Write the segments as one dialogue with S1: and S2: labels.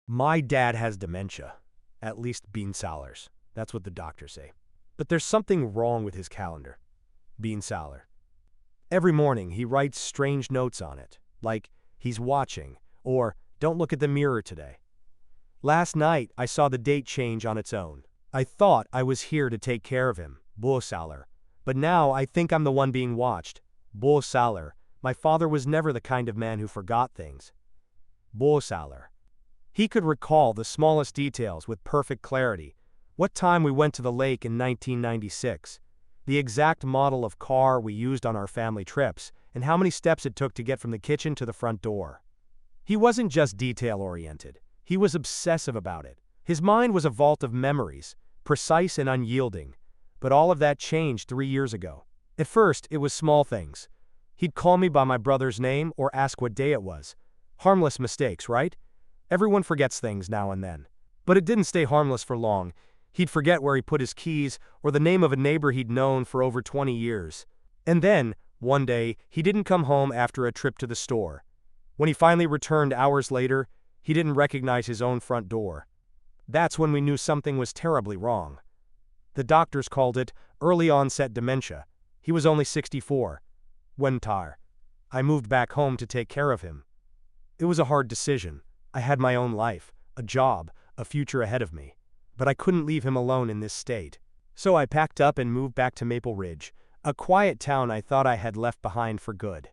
S1: My dad has dementia, at least Bean Salers. That's what the doctors say. But there's something wrong with his calendar. Bean Saler. Every morning he writes strange notes on it, like, he's watching, or, don't look at the mirror today. Last night I saw the date change on its own. I thought I was here to take care of him, Bean Saler. But now I think I'm the one being watched. Bean Saler. My father was never the kind of man who forgot things. Bean Saler. He could recall the smallest details with perfect clarity. What time we went to the lake in 1996, the exact model of car we used on our family trips, and how many steps it took to get from the kitchen to the front door. He wasn't just detail-oriented. He was obsessive about it. His mind was a vault of memories, precise and unyielding. But all of that changed 3 years ago. At first, it was small things. He'd call me by my brother's name or ask what day it was. Harmless mistakes, right? Everyone forgets things now and then. But it didn't stay harmless for long. He'd forget where he put his keys or the name of a neighbor he'd known for over 20 years. And then, one day, he didn't come home after a trip to the store. When he finally returned hours later, he didn't recognize his own front door. That's when we knew something was terribly wrong. The doctors called it early-onset dementia. He was only 64. I moved back home to take care of him. It was a hard decision. I had my own life, a job, a future ahead of me. But I couldn't leave him alone in this state. So I packed up and moved back to Maple Ridge, a quiet town I thought I had left behind for good.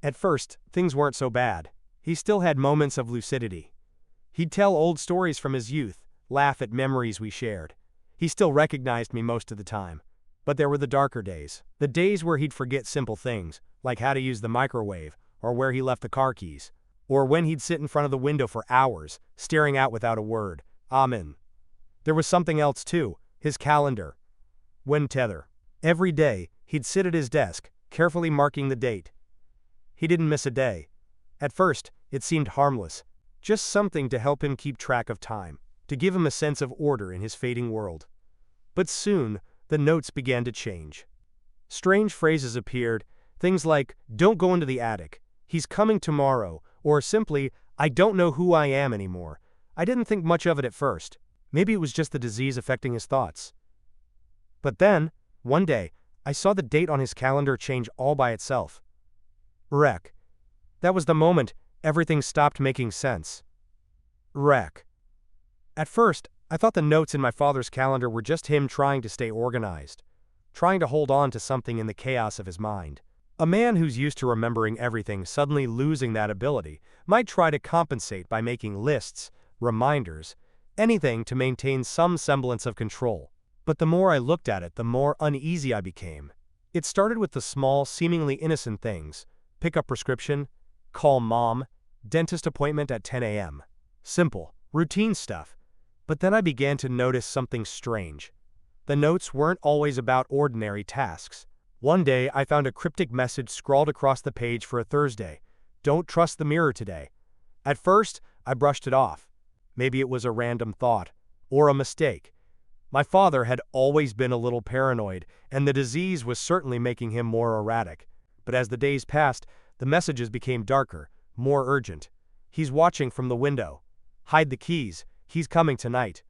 S1: At first, things weren't so bad. He still had moments of lucidity. He'd tell old stories from his youth, laugh at memories we shared. He still recognized me most of the time. But there were the darker days. The days where he'd forget simple things, like how to use the microwave, or where he left the car keys. Or when he'd sit in front of the window for hours, staring out without a word. Amen. There was something else too, his calendar. Every day, he'd sit at his desk, carefully marking the date. He didn't miss a day. At first, it seemed harmless. Just something to help him keep track of time, to give him a sense of order in his fading world. But soon, the notes began to change. Strange phrases appeared, things like, don't go into the attic, he's coming tomorrow, or simply, I don't know who I am anymore. I didn't think much of it at first. Maybe it was just the disease affecting his thoughts. But then, one day, I saw the date on his calendar change all by itself. That was the moment everything stopped making sense. At first, I thought the notes in my father's calendar were just him trying to stay organized, trying to hold on to something in the chaos of his mind. A man who's used to remembering everything suddenly losing that ability might try to compensate by making lists, reminders, anything to maintain some semblance of control. But the more I looked at it, the more uneasy I became. It started with the small, seemingly innocent things: pick up prescription, call mom, dentist appointment at 10 a.m. Simple, routine stuff. But then I began to notice something strange. The notes weren't always about ordinary tasks. One day, I found a cryptic message scrawled across the page for a Thursday. Don't trust the mirror today. At first, I brushed it off. Maybe it was a random thought, or a mistake. My father had always been a little paranoid, and the disease was certainly making him more erratic. But as the days passed, the messages became darker, more urgent. He's watching from the window. Hide the keys. He's coming tonight.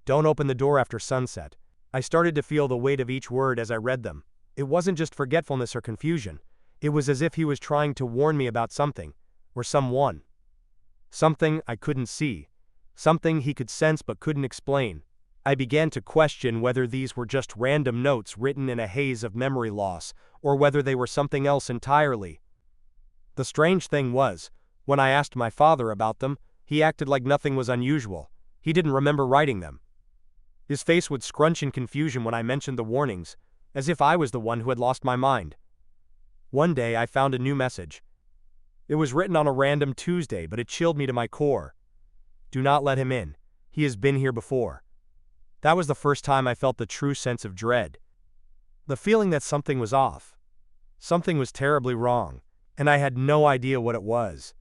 S1: Don't open the door after sunset. I started to feel the weight of each word as I read them. It wasn't just forgetfulness or confusion. It was as if he was trying to warn me about something, or someone. Something I couldn't see. Something he could sense but couldn't explain. I began to question whether these were just random notes written in a haze of memory loss, or whether they were something else entirely. The strange thing was, when I asked my father about them, he acted like nothing was unusual. He didn't remember writing them. His face would scrunch in confusion when I mentioned the warnings, as if I was the one who had lost my mind. One day I found a new message. It was written on a random Tuesday, but it chilled me to my core. Do not let him in. He has been here before. That was the first time I felt the true sense of dread. The feeling that something was off. Something was terribly wrong, and I had no idea what it was.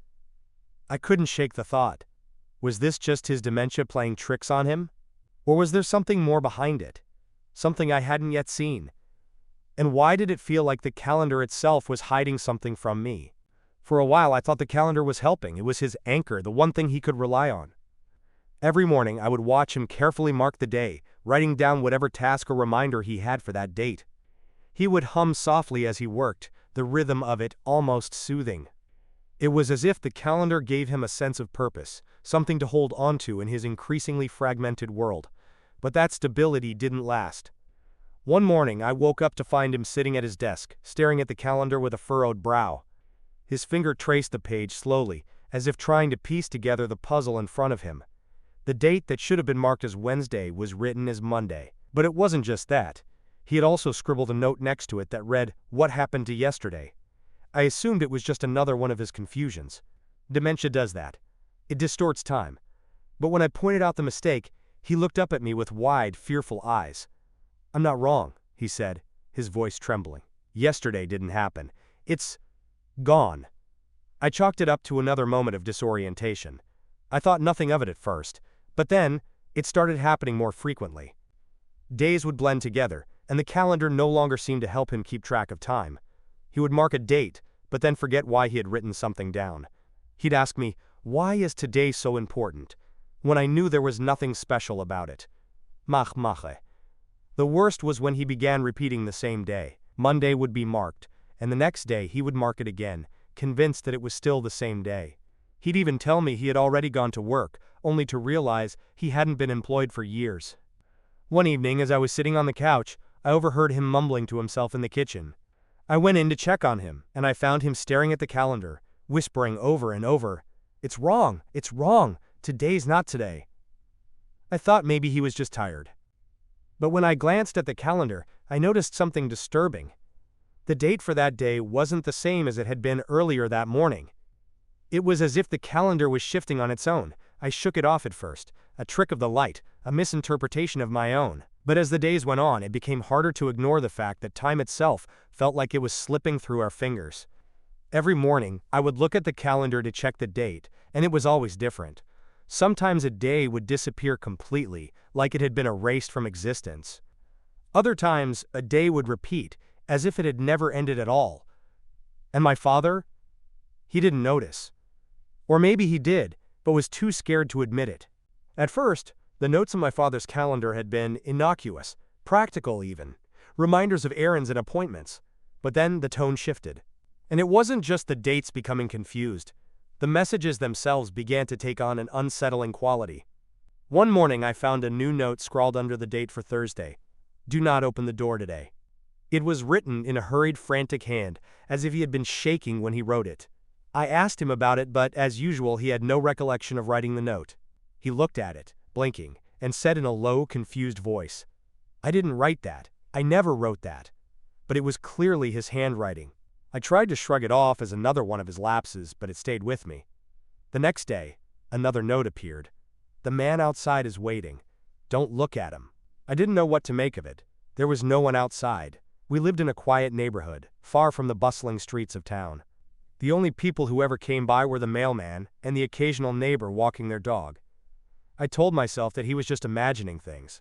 S1: I couldn't shake the thought. Was this just his dementia playing tricks on him? Or was there something more behind it? Something I hadn't yet seen? And why did it feel like the calendar itself was hiding something from me? For a while I thought the calendar was helping. It was his anchor, the one thing he could rely on. Every morning I would watch him carefully mark the day, writing down whatever task or reminder he had for that date. He would hum softly as he worked, the rhythm of it almost soothing. It was as if the calendar gave him a sense of purpose, something to hold onto in his increasingly fragmented world. But that stability didn't last. One morning I woke up to find him sitting at his desk, staring at the calendar with a furrowed brow. His finger traced the page slowly, as if trying to piece together the puzzle in front of him. The date that should have been marked as Wednesday was written as Monday. But it wasn't just that. He had also scribbled a note next to it that read, "What happened to yesterday?" I assumed it was just another one of his confusions. Dementia does that. It distorts time. But when I pointed out the mistake, he looked up at me with wide, fearful eyes. "I'm not wrong," he said, his voice trembling. "Yesterday didn't happen. It's gone." I chalked it up to another moment of disorientation. I thought nothing of it at first, but then, it started happening more frequently. Days would blend together, and the calendar no longer seemed to help him keep track of time. He would mark a date, but then forget why he had written something down. He'd ask me, "Why is today so important?" when I knew there was nothing special about it. Mache. The worst was when he began repeating the same day. Monday would be marked, and the next day he would mark it again, convinced that it was still the same day. He'd even tell me he had already gone to work, only to realize he hadn't been employed for years. One evening, as I was sitting on the couch, I overheard him mumbling to himself in the kitchen. I went in to check on him, and I found him staring at the calendar, whispering over and over, it's wrong, today's not today." I thought maybe he was just tired. But when I glanced at the calendar, I noticed something disturbing. The date for that day wasn't the same as it had been earlier that morning. It was as if the calendar was shifting on its own. I shook it off at first, a trick of the light, a misinterpretation of my own. But as the days went on, it became harder to ignore the fact that time itself felt like it was slipping through our fingers. Every morning, I would look at the calendar to check the date, and it was always different. Sometimes a day would disappear completely, like it had been erased from existence. Other times, a day would repeat, as if it had never ended at all. And my father? He didn't notice. Or maybe he did, but was too scared to admit it. At first, the notes on my father's calendar had been innocuous, practical even, reminders of errands and appointments. But then the tone shifted. And it wasn't just the dates becoming confused. The messages themselves began to take on an unsettling quality. One morning I found a new note scrawled under the date for Thursday. "Do not open the door today." It was written in a hurried, frantic hand, as if he had been shaking when he wrote it. I asked him about it, but as usual he had no recollection of writing the note. He looked at it, blinking, and said in a low, confused voice, "I didn't write that. I never wrote that." But it was clearly his handwriting. I tried to shrug it off as another one of his lapses, but it stayed with me. The next day, another note appeared. "The man outside is waiting. Don't look at him." I didn't know what to make of it. There was no one outside. We lived in a quiet neighborhood, far from the bustling streets of town. The only people who ever came by were the mailman and the occasional neighbor walking their dog. I told myself that he was just imagining things.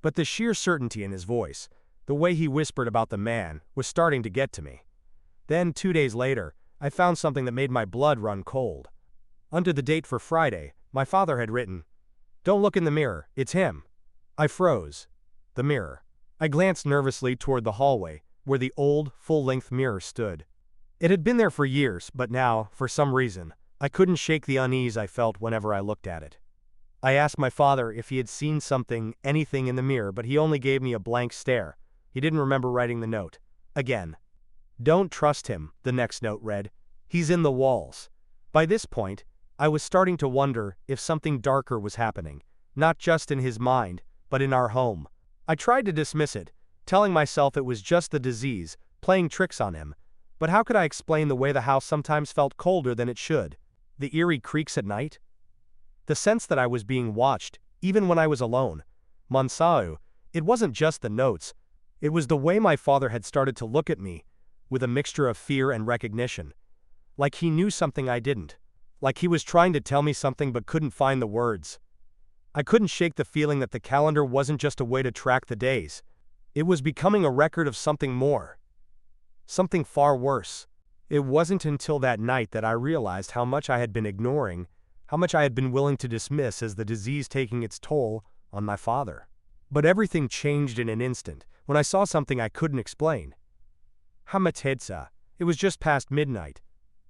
S1: But the sheer certainty in his voice, the way he whispered about the man, was starting to get to me. Then, 2 days later, I found something that made my blood run cold. Under the date for Friday, my father had written, "Don't look in the mirror, it's him." I froze. The mirror. I glanced nervously toward the hallway, where the old, full-length mirror stood. It had been there for years, but now, for some reason, I couldn't shake the unease I felt whenever I looked at it. I asked my father if he had seen anything in the mirror, but he only gave me a blank stare. He didn't remember writing the note. Again. "Don't trust him," the next note read. "He's in the walls." By this point, I was starting to wonder if something darker was happening, not just in his mind, but in our home. I tried to dismiss it, telling myself it was just the disease, playing tricks on him. But how could I explain the way the house sometimes felt colder than it should? The eerie creaks at night? The sense that I was being watched, even when I was alone. Mansau, it wasn't just the notes. It was the way my father had started to look at me, with a mixture of fear and recognition. Like he knew something I didn't. Like he was trying to tell me something but couldn't find the words. I couldn't shake the feeling that the calendar wasn't just a way to track the days. It was becoming a record of something more. Something far worse. It wasn't until that night that I realized how much I had been ignoring, how much I had been willing to dismiss as the disease taking its toll on my father. But everything changed in an instant when I saw something I couldn't explain. Hamatedsa. It was just past midnight.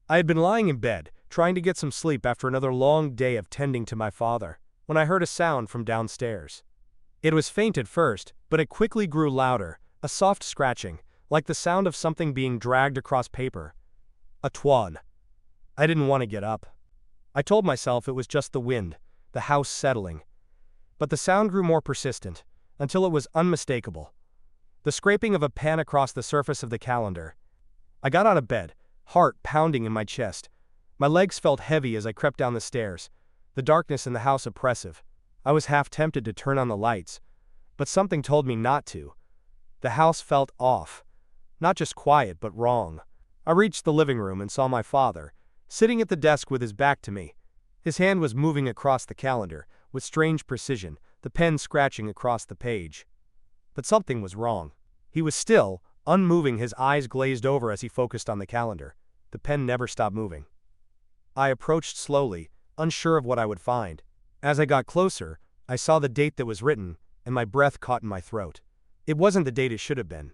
S1: I had been lying in bed, trying to get some sleep after another long day of tending to my father, when I heard a sound from downstairs. It was faint at first, but it quickly grew louder, a soft scratching, like the sound of something being dragged across paper. A twon. I didn't want to get up. I told myself it was just the wind, the house settling. But the sound grew more persistent, until it was unmistakable. The scraping of a pen across the surface of the calendar. I got out of bed, heart pounding in my chest. My legs felt heavy as I crept down the stairs, the darkness in the house oppressive. I was half tempted to turn on the lights, but something told me not to. The house felt off. Not just quiet, but wrong. I reached the living room and saw my father, sitting at the desk with his back to me. His hand was moving across the calendar, with strange precision, the pen scratching across the page. But something was wrong. He was still, unmoving, his eyes glazed over as he focused on the calendar. The pen never stopped moving. I approached slowly, unsure of what I would find. As I got closer, I saw the date that was written, and my breath caught in my throat. It wasn't the date it should have been.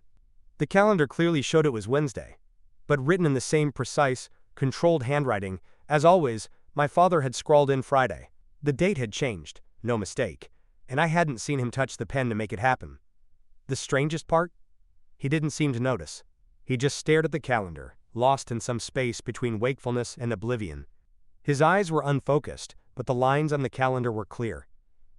S1: The calendar clearly showed it was Wednesday, but written in the same precise, controlled handwriting, as always, my father had scrawled in Friday. The date had changed, no mistake, and I hadn't seen him touch the pen to make it happen. The strangest part? He didn't seem to notice. He just stared at the calendar, lost in some space between wakefulness and oblivion. His eyes were unfocused, but the lines on the calendar were clear.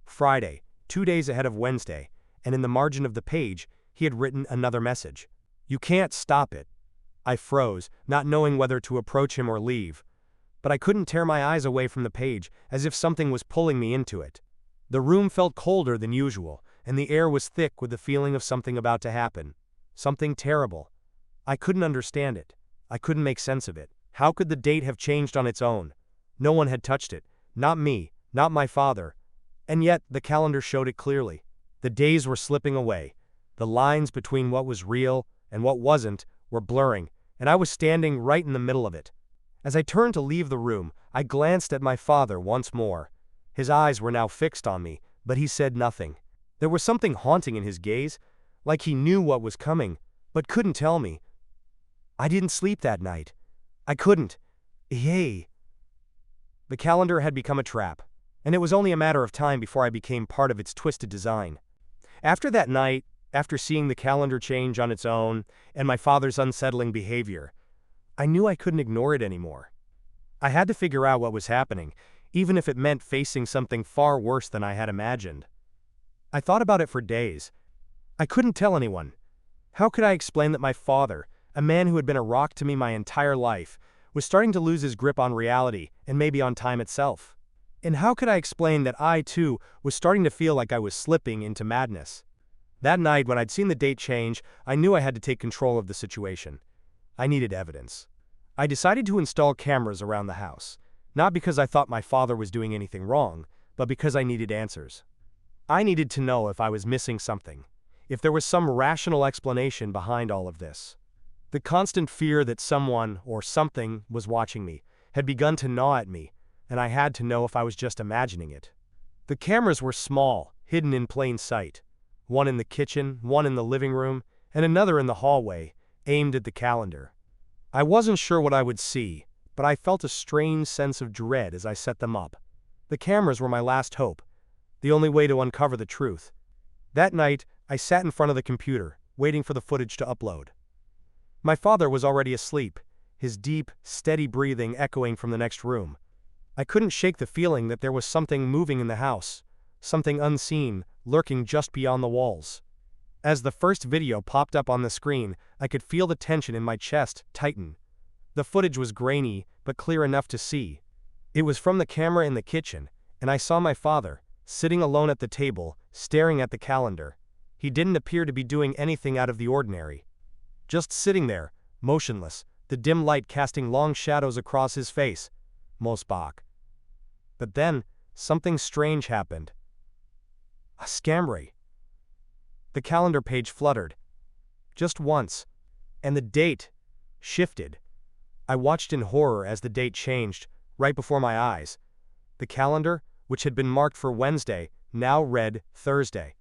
S1: Friday, 2 days ahead of Wednesday, and in the margin of the page, he had written another message. "You can't stop it." I froze, not knowing whether to approach him or leave. But I couldn't tear my eyes away from the page, as if something was pulling me into it. The room felt colder than usual, and the air was thick with the feeling of something about to happen. Something terrible. I couldn't understand it. I couldn't make sense of it. How could the date have changed on its own? No one had touched it. Not me, not my father. And yet, the calendar showed it clearly. The days were slipping away. The lines between what was real and what wasn't were blurring, and I was standing right in the middle of it. As I turned to leave the room, I glanced at my father once more. His eyes were now fixed on me, but he said nothing. There was something haunting in his gaze, like he knew what was coming, but couldn't tell me. I didn't sleep that night. I couldn't. Yay. The calendar had become a trap, and it was only a matter of time before I became part of its twisted design. After that night, after seeing the calendar change on its own, and my father's unsettling behavior, I knew I couldn't ignore it anymore. I had to figure out what was happening, even if it meant facing something far worse than I had imagined. I thought about it for days. I couldn't tell anyone. How could I explain that my father, a man who had been a rock to me my entire life, was starting to lose his grip on reality and maybe on time itself? And how could I explain that I, too, was starting to feel like I was slipping into madness? That night, when I'd seen the date change, I knew I had to take control of the situation. I needed evidence. I decided to install cameras around the house, not because I thought my father was doing anything wrong, but because I needed answers. I needed to know if I was missing something, if there was some rational explanation behind all of this. The constant fear that someone or something was watching me had begun to gnaw at me, and I had to know if I was just imagining it. The cameras were small, hidden in plain sight. One in the kitchen, one in the living room, and another in the hallway, aimed at the calendar. I wasn't sure what I would see, but I felt a strange sense of dread as I set them up. The cameras were my last hope, the only way to uncover the truth. That night, I sat in front of the computer, waiting for the footage to upload. My father was already asleep, his deep, steady breathing echoing from the next room. I couldn't shake the feeling that there was something moving in the house, something unseen, lurking just beyond the walls. As the first video popped up on the screen, I could feel the tension in my chest tighten. The footage was grainy, but clear enough to see. It was from the camera in the kitchen, and I saw my father, sitting alone at the table, staring at the calendar. He didn't appear to be doing anything out of the ordinary. Just sitting there, motionless, the dim light casting long shadows across his face. Mosbach. But then, something strange happened. A scambre. The calendar page fluttered. Just once. And the date shifted. I watched in horror as the date changed, right before my eyes. The calendar, which had been marked for Wednesday, now read Thursday.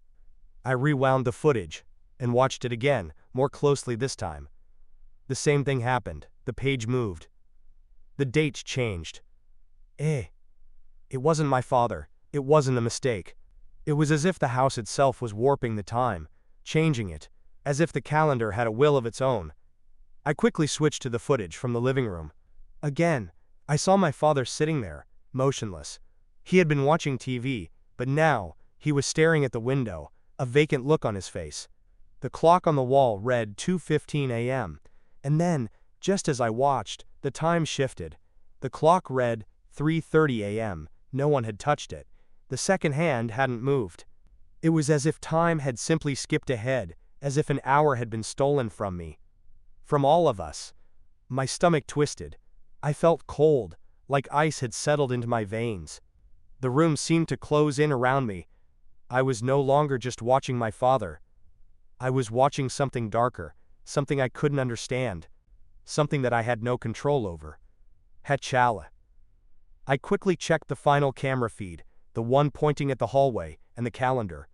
S1: I rewound the footage and watched it again, more closely this time. The same thing happened. The page moved. The date changed. It wasn't my father. It wasn't a mistake. It was as if the house itself was warping the time, changing it, as if the calendar had a will of its own. I quickly switched to the footage from the living room. Again, I saw my father sitting there, motionless. He had been watching TV, but now, he was staring at the window, a vacant look on his face. The clock on the wall read 2:15 a.m., and then, just as I watched, the time shifted. The clock read 3:30 a.m. No one had touched it. The second hand hadn't moved. It was as if time had simply skipped ahead, as if an hour had been stolen from me. From all of us. My stomach twisted. I felt cold, like ice had settled into my veins. The room seemed to close in around me. I was no longer just watching my father. I was watching something darker, something I couldn't understand, something that I had no control over. Hechala. I quickly checked the final camera feed, the one pointing at the hallway, and the calendar.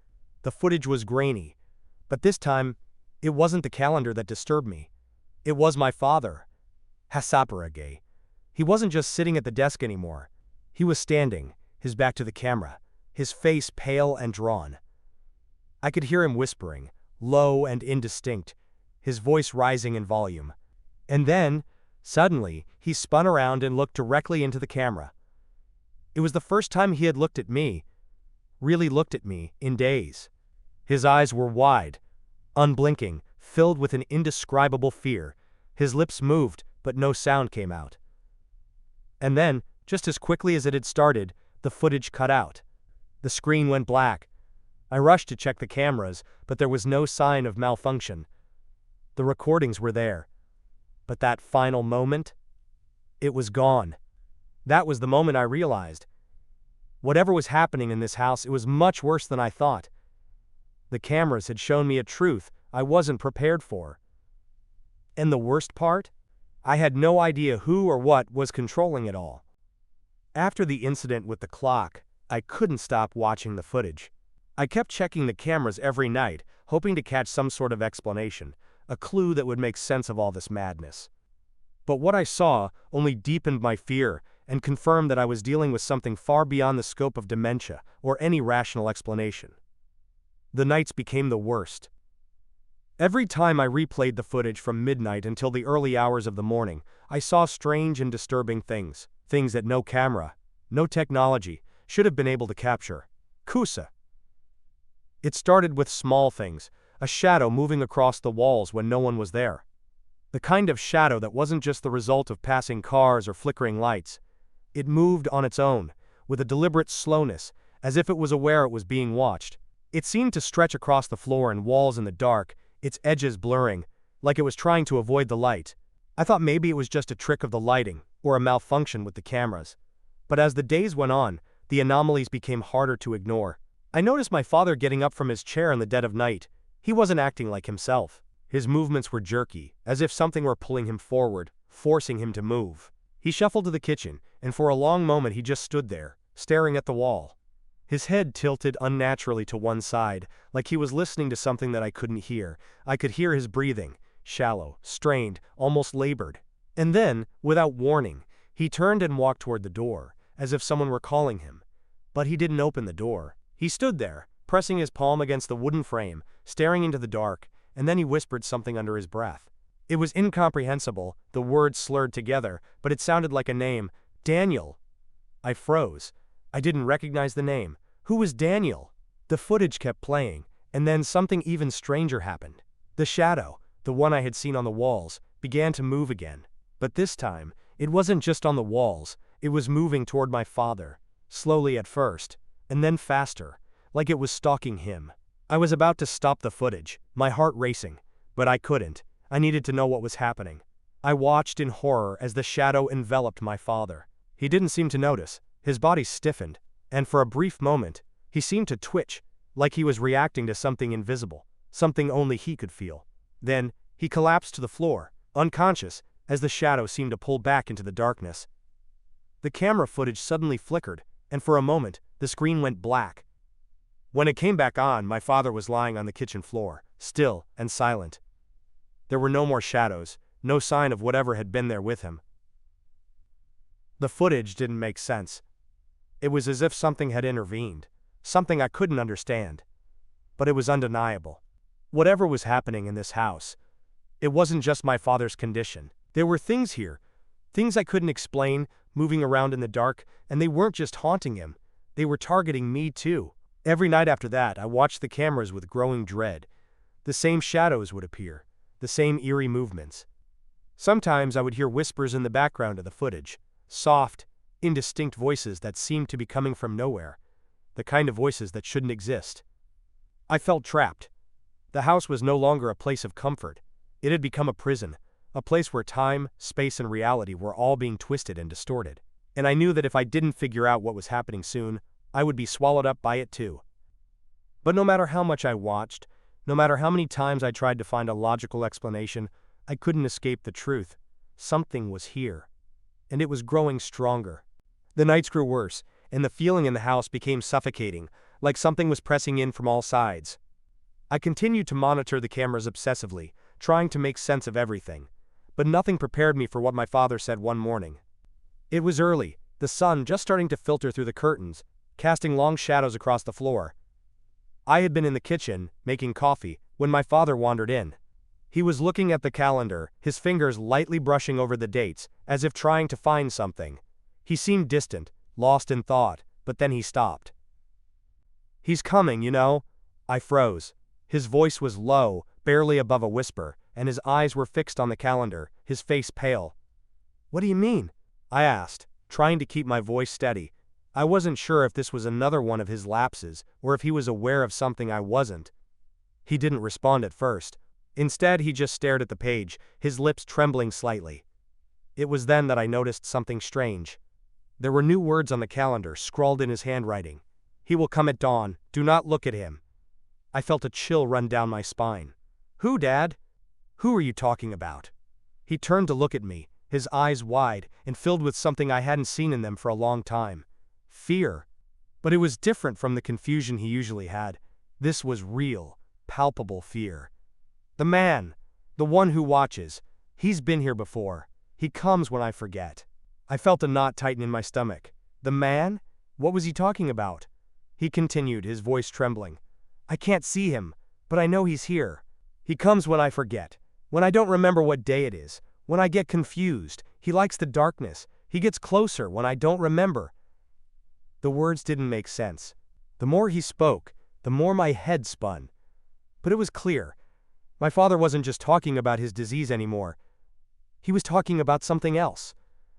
S1: The footage was grainy, but this time, it wasn't the calendar that disturbed me. It was my father. Hasaparage. He wasn't just sitting at the desk anymore. He was standing, his back to the camera, his face pale and drawn. I could hear him whispering, low and indistinct, his voice rising in volume. And then, suddenly, he spun around and looked directly into the camera. It was the first time he had looked at me, really looked at me, in days. His eyes were wide, unblinking, filled with an indescribable fear. His lips moved, but no sound came out. And then, just as quickly as it had started, the footage cut out. The screen went black. I rushed to check the cameras, but there was no sign of malfunction. The recordings were there. But that final moment? It was gone. That was the moment I realized. Whatever was happening in this house, it was much worse than I thought. The cameras had shown me a truth I wasn't prepared for. And the worst part? I had no idea who or what was controlling it all. After the incident with the clock, I couldn't stop watching the footage. I kept checking the cameras every night, hoping to catch some sort of explanation, a clue that would make sense of all this madness. But what I saw only deepened my fear and confirmed that I was dealing with something far beyond the scope of dementia or any rational explanation. The nights became the worst. Every time I replayed the footage from midnight until the early hours of the morning, I saw strange and disturbing things that no camera, no technology, should have been able to capture. Kusa. It started with small things, a shadow moving across the walls when no one was there. The kind of shadow that wasn't just the result of passing cars or flickering lights. It moved on its own, with a deliberate slowness, as if it was aware it was being watched. It seemed to stretch across the floor and walls in the dark, its edges blurring, like it was trying to avoid the light. I thought maybe it was just a trick of the lighting, or a malfunction with the cameras. But as the days went on, the anomalies became harder to ignore. I noticed my father getting up from his chair in the dead of night. He wasn't acting like himself. His movements were jerky, as if something were pulling him forward, forcing him to move. He shuffled to the kitchen, and for a long moment he just stood there, staring at the wall. His head tilted unnaturally to one side, like he was listening to something that I couldn't hear. I could hear his breathing, shallow, strained, almost labored. And then, without warning, he turned and walked toward the door, as if someone were calling him. But he didn't open the door. He stood there, pressing his palm against the wooden frame, staring into the dark, and then he whispered something under his breath. It was incomprehensible, the words slurred together, but it sounded like a name. Daniel. I froze. I didn't recognize the name. Who was Daniel? The footage kept playing, and then something even stranger happened. The shadow, the one I had seen on the walls, began to move again. But this time, it wasn't just on the walls, it was moving toward my father, slowly at first, and then faster, like it was stalking him. I was about to stop the footage, my heart racing, but I couldn't. I needed to know what was happening. I watched in horror as the shadow enveloped my father. He didn't seem to notice. His body stiffened, and for a brief moment, he seemed to twitch, like he was reacting to something invisible, something only he could feel. Then, he collapsed to the floor, unconscious, as the shadow seemed to pull back into the darkness. The camera footage suddenly flickered, and for a moment, the screen went black. When it came back on, my father was lying on the kitchen floor, still and silent. There were no more shadows, no sign of whatever had been there with him. The footage didn't make sense. It was as if something had intervened, something I couldn't understand. But it was undeniable. Whatever was happening in this house, it wasn't just my father's condition. There were things here, things I couldn't explain, moving around in the dark, and they weren't just haunting him, they were targeting me too. Every night after that, I watched the cameras with growing dread. The same shadows would appear, the same eerie movements. Sometimes I would hear whispers in the background of the footage, soft, indistinct voices that seemed to be coming from nowhere, the kind of voices that shouldn't exist. I felt trapped. The house was no longer a place of comfort. It had become a prison, a place where time, space, and reality were all being twisted and distorted. And I knew that if I didn't figure out what was happening soon, I would be swallowed up by it too. But no matter how much I watched, no matter how many times I tried to find a logical explanation, I couldn't escape the truth. Something was here. And it was growing stronger. The nights grew worse, and the feeling in the house became suffocating, like something was pressing in from all sides. I continued to monitor the cameras obsessively, trying to make sense of everything. But nothing prepared me for what my father said one morning. It was early, the sun just starting to filter through the curtains, casting long shadows across the floor. I had been in the kitchen, making coffee, when my father wandered in. He was looking at the calendar, his fingers lightly brushing over the dates, as if trying to find something. He seemed distant, lost in thought, but then he stopped. "He's coming, you know." I froze. His voice was low, barely above a whisper, and his eyes were fixed on the calendar, his face pale. "What do you mean?" I asked, trying to keep my voice steady. I wasn't sure if this was another one of his lapses, or if he was aware of something I wasn't. He didn't respond at first. Instead, he just stared at the page, his lips trembling slightly. It was then that I noticed something strange. There were new words on the calendar, scrawled in his handwriting. "He will come at dawn. Do not look at him." I felt a chill run down my spine. "Who, Dad? Who are you talking about?" He turned to look at me, his eyes wide and filled with something I hadn't seen in them for a long time. Fear. But it was different from the confusion he usually had. This was real, palpable fear. "The man. The one who watches. He's been here before. He comes when I forget." I felt a knot tighten in my stomach. The man? What was he talking about? He continued, his voice trembling. "I can't see him, but I know he's here. He comes when I forget, when I don't remember what day it is, when I get confused. He likes the darkness. He gets closer when I don't remember." The words didn't make sense. The more he spoke, the more my head spun. But it was clear. My father wasn't just talking about his disease anymore. He was talking about something else.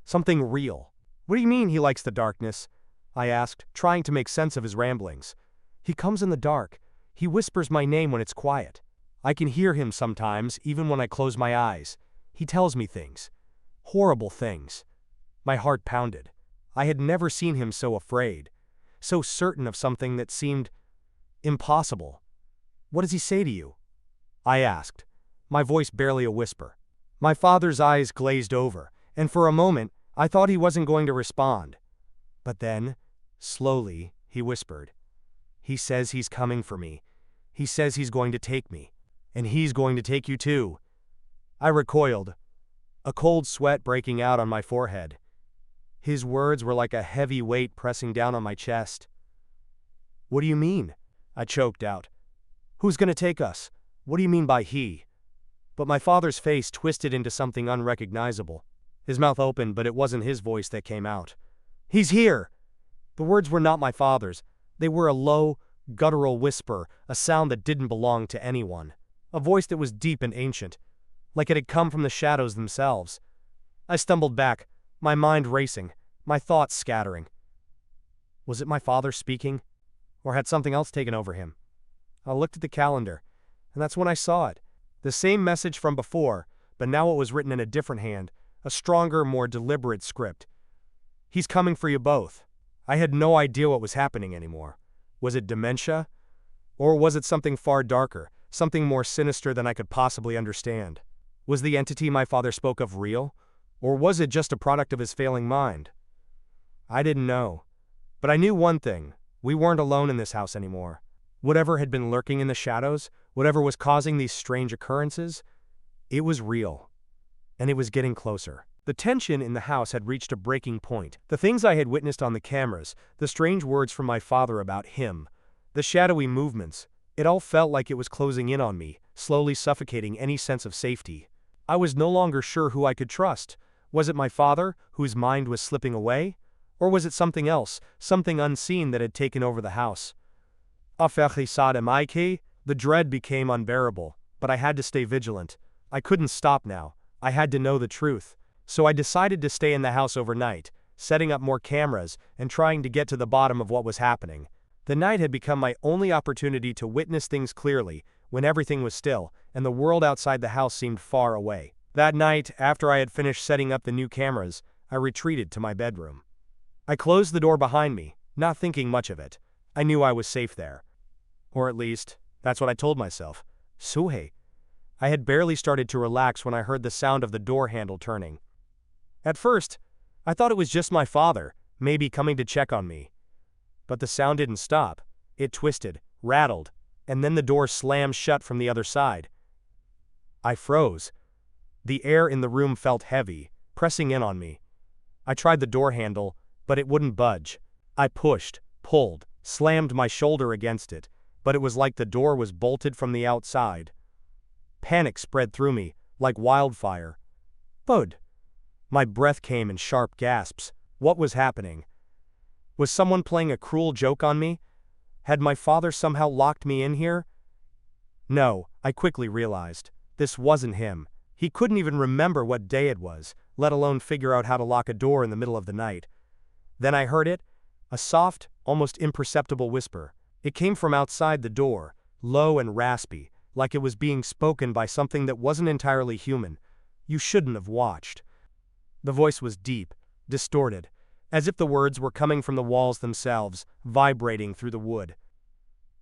S1: Something real. "What do you mean he likes the darkness?" I asked, trying to make sense of his ramblings. "He comes in the dark. He whispers my name when it's quiet. I can hear him sometimes, even when I close my eyes. He tells me things. Horrible things." My heart pounded. I had never seen him so afraid, so certain of something that seemed impossible. "What does he say to you?" I asked, my voice barely a whisper. My father's eyes glazed over, and for a moment, I thought he wasn't going to respond. But then, slowly, he whispered, "He says he's coming for me. He says he's going to take me. And he's going to take you too." I recoiled, a cold sweat breaking out on my forehead. His words were like a heavy weight pressing down on my chest. "What do you mean?" I choked out. "Who's going to take us? What do you mean by he?" But my father's face twisted into something unrecognizable. His mouth opened, but it wasn't his voice that came out. "He's here!" The words were not my father's. They were a low, guttural whisper, a sound that didn't belong to anyone. A voice that was deep and ancient, like it had come from the shadows themselves. I stumbled back, my mind racing, my thoughts scattering. Was it my father speaking? Or had something else taken over him? I looked at the calendar, and that's when I saw it. The same message from before, but now it was written in a different hand, a stronger, more deliberate script. "He's coming for you both." I had no idea what was happening anymore. Was it dementia? Or was it something far darker, something more sinister than I could possibly understand? Was the entity my father spoke of real? Or was it just a product of his failing mind? I didn't know. But I knew one thing: we weren't alone in this house anymore. Whatever had been lurking in the shadows, whatever was causing these strange occurrences, it was real. And it was getting closer. The tension in the house had reached a breaking point. The things I had witnessed on the cameras, the strange words from my father about him, the shadowy movements, it all felt like it was closing in on me, slowly suffocating any sense of safety. I was no longer sure who I could trust. Was it my father, whose mind was slipping away? Or was it something else, something unseen that had taken over the house? The dread became unbearable, but I had to stay vigilant. I couldn't stop now. I had to know the truth. So I decided to stay in the house overnight, setting up more cameras and trying to get to the bottom of what was happening. The night had become my only opportunity to witness things clearly, when everything was still, and the world outside the house seemed far away. That night, after I had finished setting up the new cameras, I retreated to my bedroom. I closed the door behind me, not thinking much of it. I knew I was safe there. Or at least, that's what I told myself. Suhei. I had barely started to relax when I heard the sound of the door handle turning. At first, I thought it was just my father, maybe coming to check on me. But the sound didn't stop. It twisted, rattled, and then the door slammed shut from the other side. I froze. The air in the room felt heavy, pressing in on me. I tried the door handle, but it wouldn't budge. I pushed, pulled, slammed my shoulder against it, but it was like the door was bolted from the outside. Panic spread through me, like wildfire. Bud. My breath came in sharp gasps. What was happening? Was someone playing a cruel joke on me? Had my father somehow locked me in here? No, I quickly realized. This wasn't him. He couldn't even remember what day it was, let alone figure out how to lock a door in the middle of the night. Then I heard it, a soft, almost imperceptible whisper. It came from outside the door, low and raspy, like it was being spoken by something that wasn't entirely human. You shouldn't have watched. The voice was deep, distorted, as if the words were coming from the walls themselves, vibrating through the wood.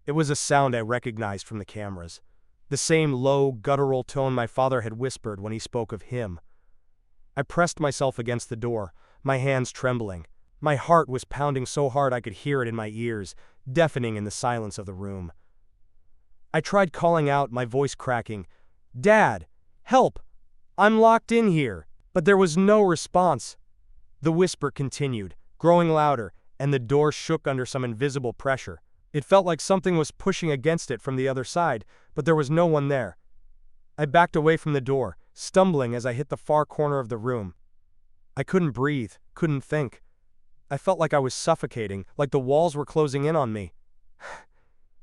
S1: It was a sound I recognized from the cameras. The same low, guttural tone my father had whispered when he spoke of him. I pressed myself against the door, my hands trembling. My heart was pounding so hard I could hear it in my ears, deafening in the silence of the room. I tried calling out, my voice cracking, "Dad! Help! I'm locked in here!" But there was no response. The whisper continued, growing louder, and the door shook under some invisible pressure. It felt like something was pushing against it from the other side, but there was no one there. I backed away from the door, stumbling as I hit the far corner of the room. I couldn't breathe, couldn't think. I felt like I was suffocating, like the walls were closing in on me.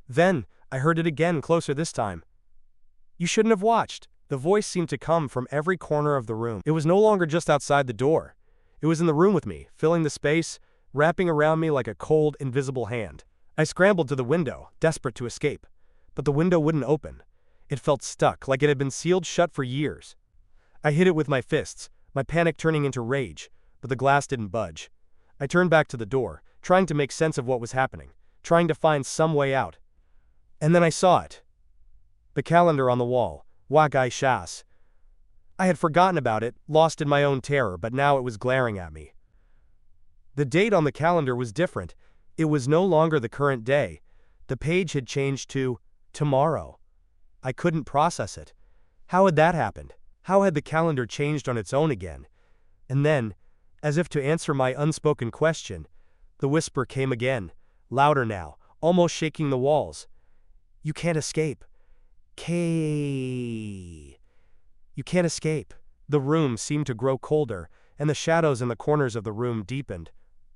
S1: Then, I heard it again, closer this time. "You shouldn't have watched." The voice seemed to come from every corner of the room. It was no longer just outside the door. It was in the room with me, filling the space, wrapping around me like a cold, invisible hand. I scrambled to the window, desperate to escape. But the window wouldn't open. It felt stuck, like it had been sealed shut for years. I hit it with my fists, my panic turning into rage, but the glass didn't budge. I turned back to the door, trying to make sense of what was happening, trying to find some way out. And then I saw it. The calendar on the wall. Wakai Shas. I had forgotten about it, lost in my own terror, but now it was glaring at me. The date on the calendar was different. It was no longer the current day. The page had changed to tomorrow. I couldn't process it. How had that happened? How had the calendar changed on its own again? And then, as if to answer my unspoken question, the whisper came again, louder now, almost shaking the walls. "You can't escape. You can't escape." The room seemed to grow colder, and the shadows in the corners of the room deepened,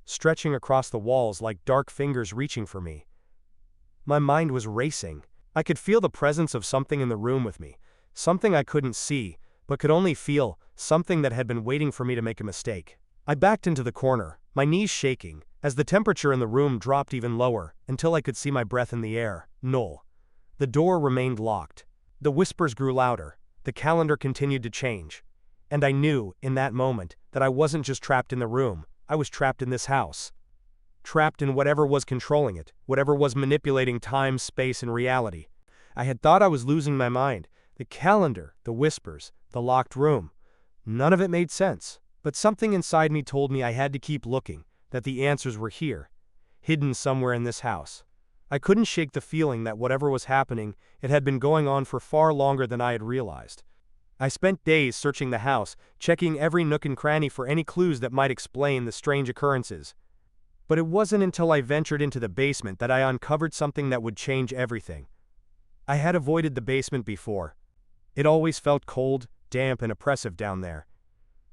S1: stretching across the walls like dark fingers reaching for me. My mind was racing. I could feel the presence of something in the room with me, something I couldn't see, but could only feel, something that had been waiting for me to make a mistake. I backed into the corner, my knees shaking, as the temperature in the room dropped even lower, until I could see my breath in the air. Null. The door remained locked. The whispers grew louder. The calendar continued to change. And I knew, in that moment, that I wasn't just trapped in the room, I was trapped in this house. Trapped in whatever was controlling it, whatever was manipulating time, space, and reality. I had thought I was losing my mind, The calendar, the whispers, the locked room. None of it made sense. But something inside me told me I had to keep looking, that the answers were here, hidden somewhere in this house. I couldn't shake the feeling that whatever was happening, it had been going on for far longer than I had realized. I spent days searching the house, checking every nook and cranny for any clues that might explain the strange occurrences. But it wasn't until I ventured into the basement that I uncovered something that would change everything. I had avoided the basement before. It always felt cold, damp, and oppressive down there.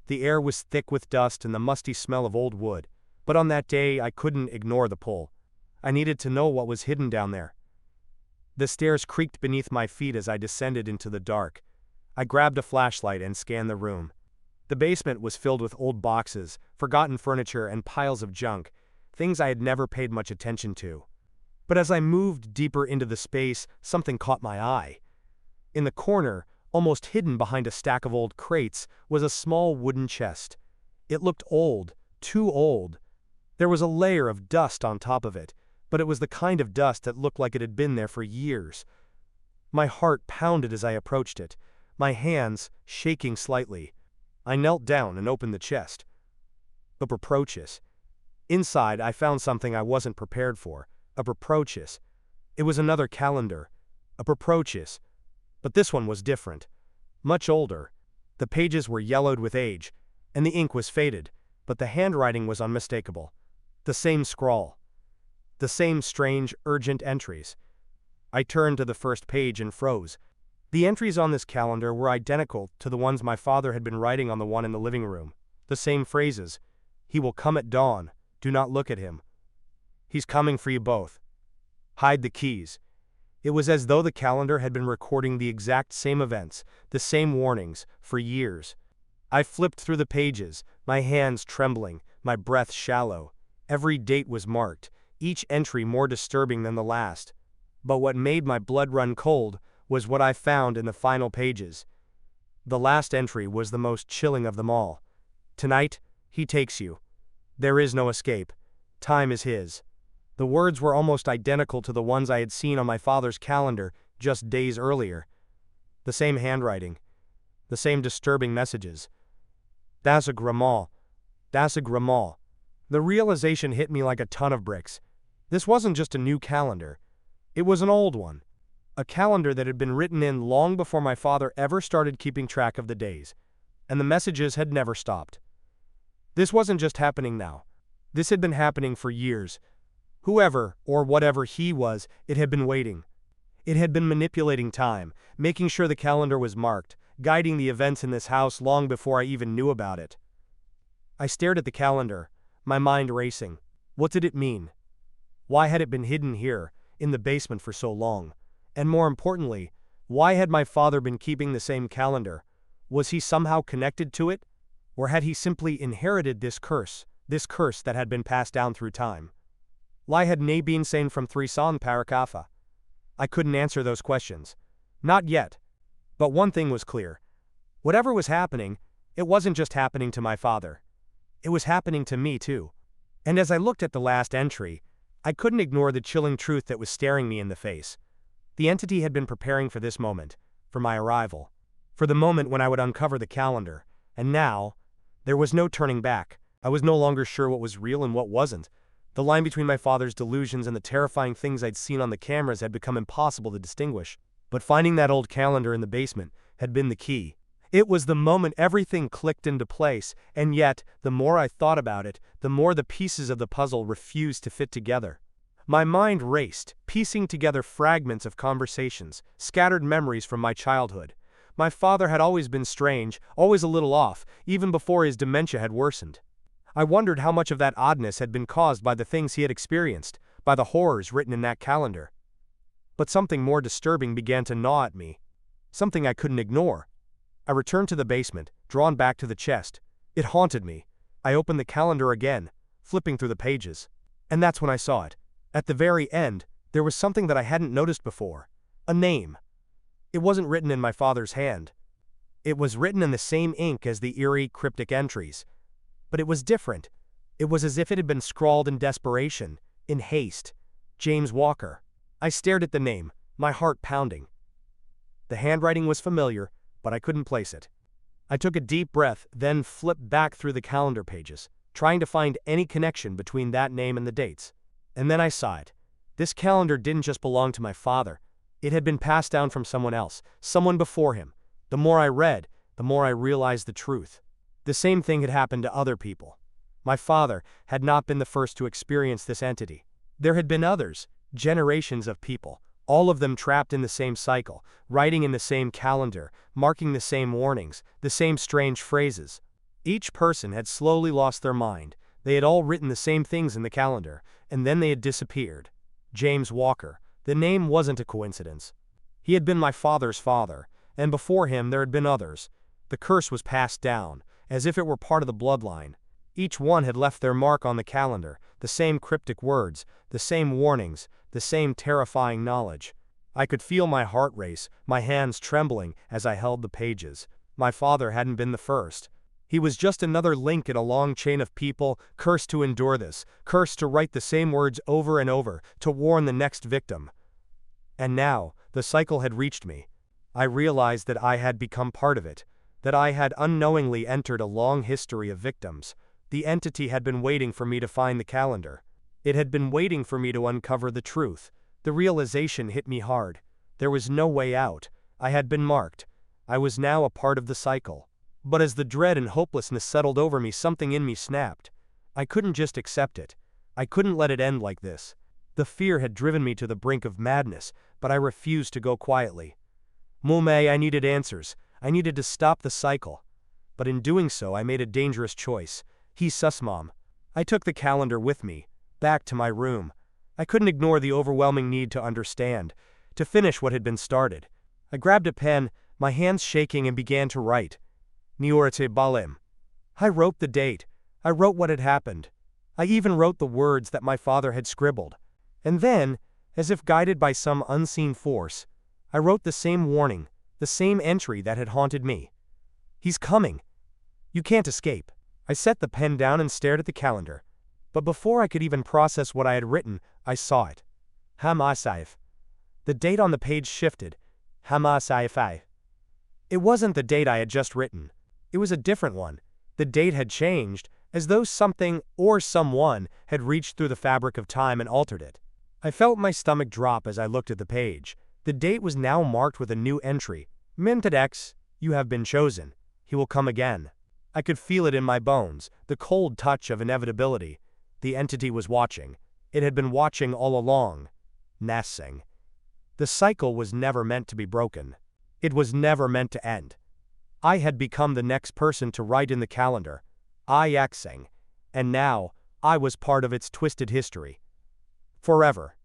S1: The air was thick with dust and the musty smell of old wood. But on that day, I couldn't ignore the pull. I needed to know what was hidden down there. The stairs creaked beneath my feet as I descended into the dark. I grabbed a flashlight and scanned the room. The basement was filled with old boxes, forgotten furniture, and piles of junk, things I had never paid much attention to. But as I moved deeper into the space, something caught my eye. In the corner, almost hidden behind a stack of old crates, was a small wooden chest. It looked old, too old. There was a layer of dust on top of it, but it was the kind of dust that looked like it had been there for years. My heart pounded as I approached it, my hands shaking slightly. I knelt down and opened the chest. A reproaches. Inside, I found something I wasn't prepared for. A reproaches. It was another calendar. A reproaches. But this one was different. Much older. The pages were yellowed with age, and the ink was faded, but the handwriting was unmistakable. The same scrawl. The same strange, urgent entries. I turned to the first page and froze. The entries on this calendar were identical to the ones my father had been writing on the one in the living room. The same phrases. He will come at dawn. Do not look at him. He's coming for you both. Hide the keys. It was as though the calendar had been recording the exact same events, the same warnings, for years. I flipped through the pages, my hands trembling, my breath shallow. Every date was marked, each entry more disturbing than the last. But what made my blood run cold was what I found in the final pages. The last entry was the most chilling of them all. Tonight, he takes you. There is no escape. Time is his. The words were almost identical to the ones I had seen on my father's calendar just days earlier. The same handwriting. The same disturbing messages. Das a Gramal. Das a Gramal. The realization hit me like a ton of bricks. This wasn't just a new calendar. It was an old one. A calendar that had been written in long before my father ever started keeping track of the days. And the messages had never stopped. This wasn't just happening now. This had been happening for years. Whoever, or whatever he was, it had been waiting. It had been manipulating time, making sure the calendar was marked, guiding the events in this house long before I even knew about it. I stared at the calendar, my mind racing. What did it mean? Why had it been hidden here, in the basement for so long? And more importantly, why had my father been keeping the same calendar? Was he somehow connected to it? Or had he simply inherited this curse that had been passed down through time? Why had ne been sane from Threeson Parakafa? I couldn't answer those questions. Not yet. But one thing was clear. Whatever was happening, it wasn't just happening to my father. It was happening to me too. And as I looked at the last entry, I couldn't ignore the chilling truth that was staring me in the face. The entity had been preparing for this moment, for my arrival, for the moment when I would uncover the calendar, and now, there was no turning back. I was no longer sure what was real and what wasn't. The line between my father's delusions and the terrifying things I'd seen on the cameras had become impossible to distinguish. But finding that old calendar in the basement had been the key. It was the moment everything clicked into place, and yet, the more I thought about it, the more the pieces of the puzzle refused to fit together. My mind raced, piecing together fragments of conversations, scattered memories from my childhood. My father had always been strange, always a little off, even before his dementia had worsened. I wondered how much of that oddness had been caused by the things he had experienced, by the horrors written in that calendar. But something more disturbing began to gnaw at me. Something I couldn't ignore. I returned to the basement, drawn back to the chest. It haunted me. I opened the calendar again, flipping through the pages. And that's when I saw it. At the very end, there was something that I hadn't noticed before. A name. It wasn't written in my father's hand. It was written in the same ink as the eerie, cryptic entries. But it was different. It was as if it had been scrawled in desperation, in haste. James Walker. I stared at the name, my heart pounding. The handwriting was familiar, but I couldn't place it. I took a deep breath, then flipped back through the calendar pages, trying to find any connection between that name and the dates. And then I saw it. This calendar didn't just belong to my father. It had been passed down from someone else, someone before him. The more I read, the more I realized the truth. The same thing had happened to other people. My father had not been the first to experience this entity. There had been others, generations of people, all of them trapped in the same cycle, writing in the same calendar, marking the same warnings, the same strange phrases. Each person had slowly lost their mind. They had all written the same things in the calendar, and then they had disappeared. James Walker. The name wasn't a coincidence. He had been my father's father, and before him there had been others. The curse was passed down, as if it were part of the bloodline. Each one had left their mark on the calendar, the same cryptic words, the same warnings, the same terrifying knowledge. I could feel my heart race, my hands trembling as I held the pages. My father hadn't been the first. He was just another link in a long chain of people, cursed to endure this, cursed to write the same words over and over, to warn the next victim. And now, the cycle had reached me. I realized that I had become part of it, that I had unknowingly entered a long history of victims. The entity had been waiting for me to find the calendar. It had been waiting for me to uncover the truth. The realization hit me hard. There was no way out. I had been marked. I was now a part of the cycle. But as the dread and hopelessness settled over me, something in me snapped. I couldn't just accept it. I couldn't let it end like this. The fear had driven me to the brink of madness, but I refused to go quietly. Mume, I needed answers. I needed to stop the cycle. But in doing so, I made a dangerous choice. Mom. I took the calendar with me, back to my room. I couldn't ignore the overwhelming need to understand, to finish what had been started. I grabbed a pen, my hands shaking, and began to write. Niorite Balim. I wrote the date. I wrote what had happened. I even wrote the words that my father had scribbled. And then, as if guided by some unseen force, I wrote the same warning, the same entry that had haunted me. He's coming. You can't escape. I set the pen down and stared at the calendar. But before I could even process what I had written, I saw it. Hamasaif. The date on the page shifted. Hamasaifai. It wasn't the date I had just written. It was a different one. The date had changed, as though something or someone had reached through the fabric of time and altered it. I felt my stomach drop as I looked at the page. The date was now marked with a new entry. Minted X, you have been chosen. He will come again. I could feel it in my bones, the cold touch of inevitability. The entity was watching. It had been watching all along. Nassing. The cycle was never meant to be broken. It was never meant to end. I had become the next person to write in the calendar. Xing. And now, I was part of its twisted history. Forever.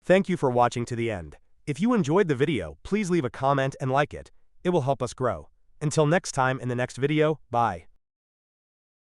S1: Thank you for watching to the end. If you enjoyed the video, please leave a comment and like it. It will help us grow. Until next time in the next video, bye.